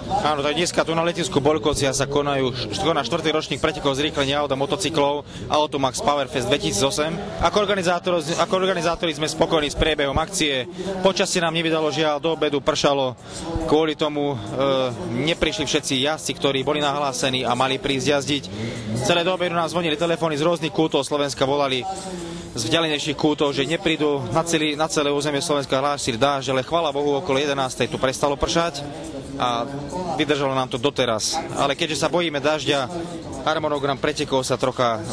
Áno, tak dneska tu na letisku Boľkovcia sa koná 4. ročník pretekov zrýchlenia aut a motocyklov Automax Powerfest 2008. Ako organizátori sme spokojní s priebehom akcie. Počasie nám nevydalo, žiaľ, do obedu pršalo. Kvôli tomu neprišli všetci jazdci, ktorí boli nahlásení a mali prísť jazdiť. Celé do obedu nám zvonili telefóny z rôznych kútov Slovenska, volali z vzdialenejších kútov, že neprídu na celé územie Slovenska, hlásili dážď, ale chvála Bohu, okolo 11. tu prestalo pršať a vydržalo nám to doteraz. Ale keďže sa bojíme dažďa, harmonogram pretekov sa trocha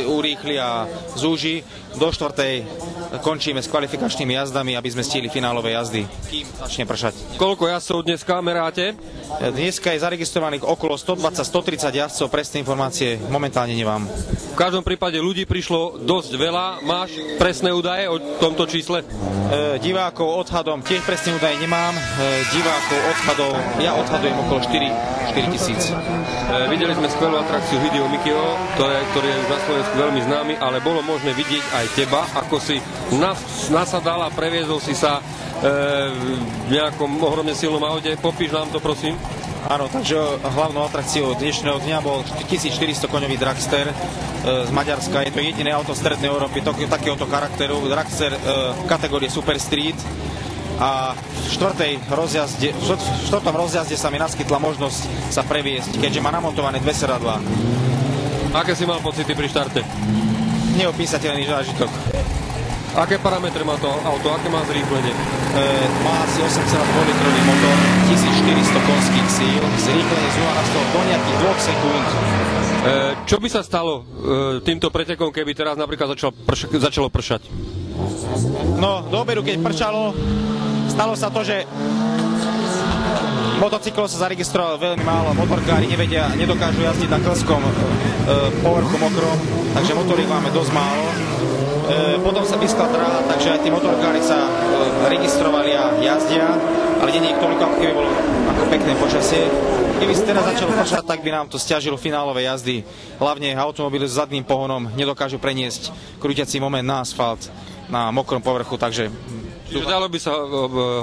urýchli a zúži. Do 4. končíme s kvalifikačnými jazdami, aby sme stihli finálové jazdy, kým začne pršať. Koľko jazdcov dneska meráte? Dneska je zaregistrovaných okolo 120-130 jazdcov, presné informácie momentálne nemám. V každom prípade ľudí prišlo dosť veľa. Máš presné údaje o tomto čísle? Divákov odhadom tiež presné údaje nemám. Divákov odhadov, ja odhadujem okolo 4 tisíc. Videli sme skvelú atrakciu Hideo Mikiho, ktorý je už na Slovensku veľmi známy, ale bolo možné vidieť aj teba, ako si nasadal a previezol si sa v nejakom ohromne silnom aute. Popíš nám to, prosím. Áno, takže hlavnou atrakciou dnešného dňa bol 1400 koňový dragster z Maďarska. Je to jediné auto v strednej Európy takéhoto charakteru, dragster kategórie Super Street. A v štvrtom rozjazde sa mi naskytla možnosť sa previesť, keďže má namontované dve sedadlá. Aké si mal pocity pri štarte? Neopísateľný zážitok. Aké parametre má to auto? Aké má zrýchlenie? Má asi 8,2 litrový motor, 1400 konských síl, zrýchlenie z 0 na 100 do nejakých 2 sekúnd. Čo by sa stalo týmto pretekom, keby teraz napríklad začalo pršať? No, do obedu, keď pršalo, stalo sa to, že motocyklov sa zaregistrovalo veľmi málo, motorkári nedokážu jazdiť na klskom povrchu mokrom, takže motoriek máme dosť málo. Potom sa vyskla dráha, takže aj tí motorkári sa registrovali a jazdia, ale nie je toľko, ako keby bolo ako pekné počasie. Keby si teraz začalo pršať, tak by nám to stiažilo finálové jazdy. Hlavne automobily s zadným pohonom nedokážu preniesť krútiaci moment na asfalt, na mokrom povrchu, takže... Čiže dalo by sa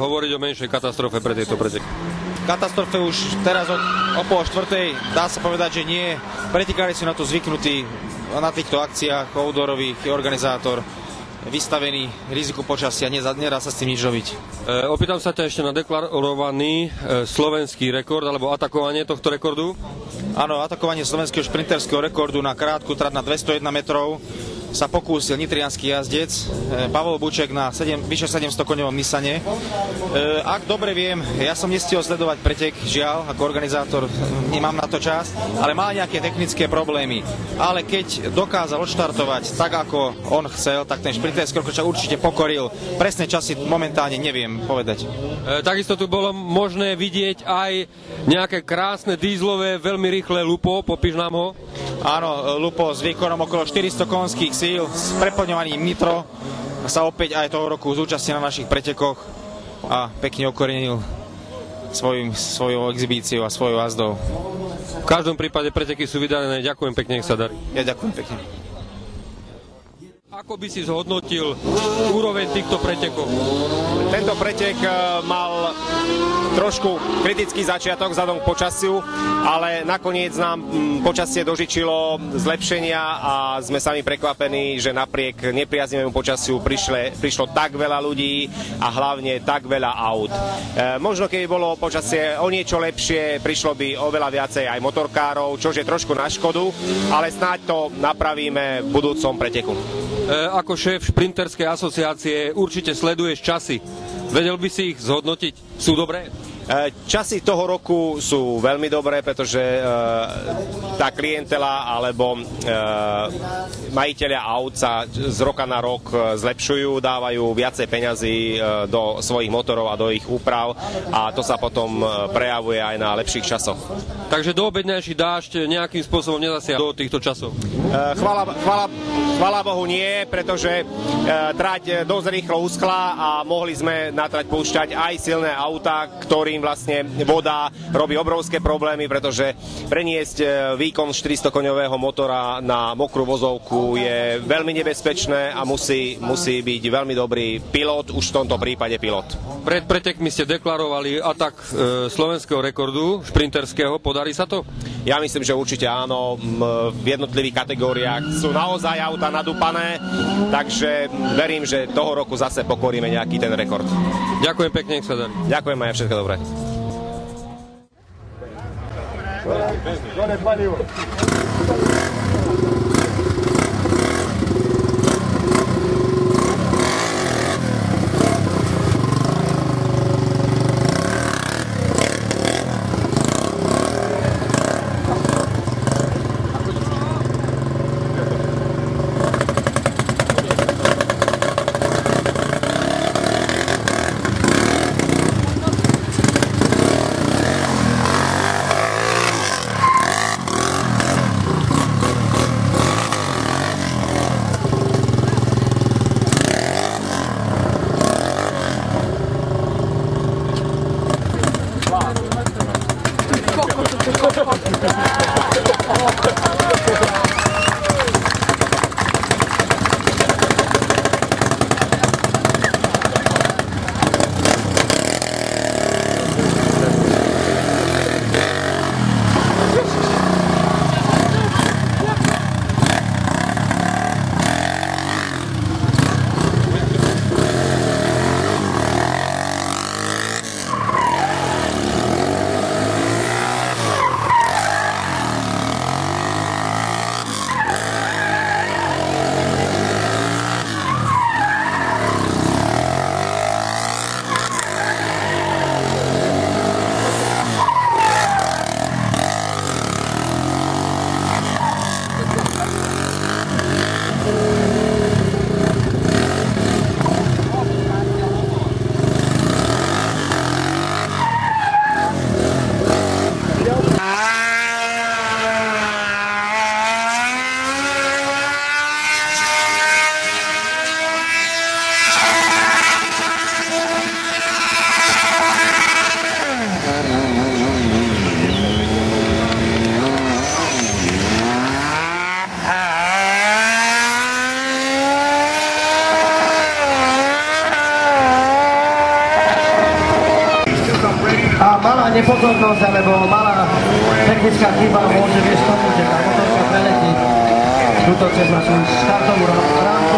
hovoriť o menšej katastrofe pre tieto preteky? Katastrofe už teraz o pol štvrtej, dá sa povedať, že nie. Pretekári sú na to zvyknutí, na týchto akciách outdoorových je organizátor vystavený riziku počasia, nedá sa s tým nič robiť. Opýtam sa ťa ešte na deklarovaný slovenský rekord, alebo atakovanie tohto rekordu? Áno, atakovanie slovenského šprinterského rekordu na krátku trať na 201 metrov sa pokúsil nitriansky jazdec Pavol Buček na vyše 700 koňovom Nissane. Ak dobre viem, ja som nestihol sledovať pretek, žiaľ, ako organizátor nemám na to čas, ale mal nejaké technické problémy. Ale keď dokázal odštartovať tak, ako on chcel, tak ten šprinterský rekord určite pokoril. Presné časy momentálne neviem povedať. Takisto tu bolo možné vidieť aj nejaké krásne dízlové, veľmi rýchle Lupo, popíš nám ho? Áno, Lupo s výkonom okolo 400 konských síl, s preplňovaním nitro, sa opäť aj toho roku zúčastnil na našich pretekoch a pekne okorenil svojou exhibíciou a svojou jazdou. V každom prípade preteky sú vydarené. Ďakujem pekne, nech sa darí. Ja ďakujem pekne. Ako by si zhodnotil úroveň týchto pretekov? Tento pretek mal trošku kritický začiatok vzhľadom k počasiu, ale nakoniec nám počasie dožičilo zlepšenia a sme sami prekvapení, že napriek nepriaznivému počasiu prišlo tak veľa ľudí a hlavne tak veľa aut. Možno keby bolo počasie o niečo lepšie, prišlo by oveľa viacej aj motorkárov, čo je trošku na škodu, ale snáď to napravíme v budúcom preteku. Ako šéf šprinterskej asociácie určite sleduješ časy. Vedel by si ich zhodnotiť? Sú dobré? Časy toho roku sú veľmi dobré, pretože tá klientela alebo majiteľia aut sa z roka na rok zlepšujú, dávajú viacej peňazí do svojich motorov a do ich úprav a to sa potom prejavuje aj na lepších časoch. Takže doobednejší dážď nejakým spôsobom nezasiahol do týchto časov? Chvála Bohu nie, pretože trať dosť rýchlo uschla a mohli sme na trať púšťať aj silné autá, ktorým ktorým vlastne voda robí obrovské problémy, pretože preniesť výkon 400-koňového motora na mokrú vozovku je veľmi nebezpečné a musí byť veľmi dobrý pilot, už v tomto prípade pilot. Pred pretekmi ste deklarovali atak slovenského rekordu šprinterského, podarí sa to? Ja myslím, že určite áno, v jednotlivých kategóriách sú naozaj auta nadúpané, takže verím, že toho roku zase pokoríme nejaký ten rekord. Ďakujem pekne, nech sa darí. Ďakujem aj všetko dobré. Nepozornosť alebo malá technická chyba môže viesť k tomu, že tá motorka preletí tuto cez našu štartovú rámku.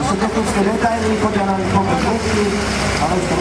Sú technické detaily, chodia na nich pomoc ruky, ale už to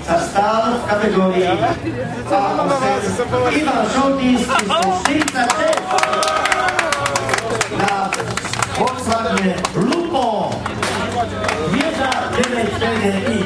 sa stál v kategórii Ivan Šoltís číslo 46 na Volkswagene Lupo 1.9 TDI.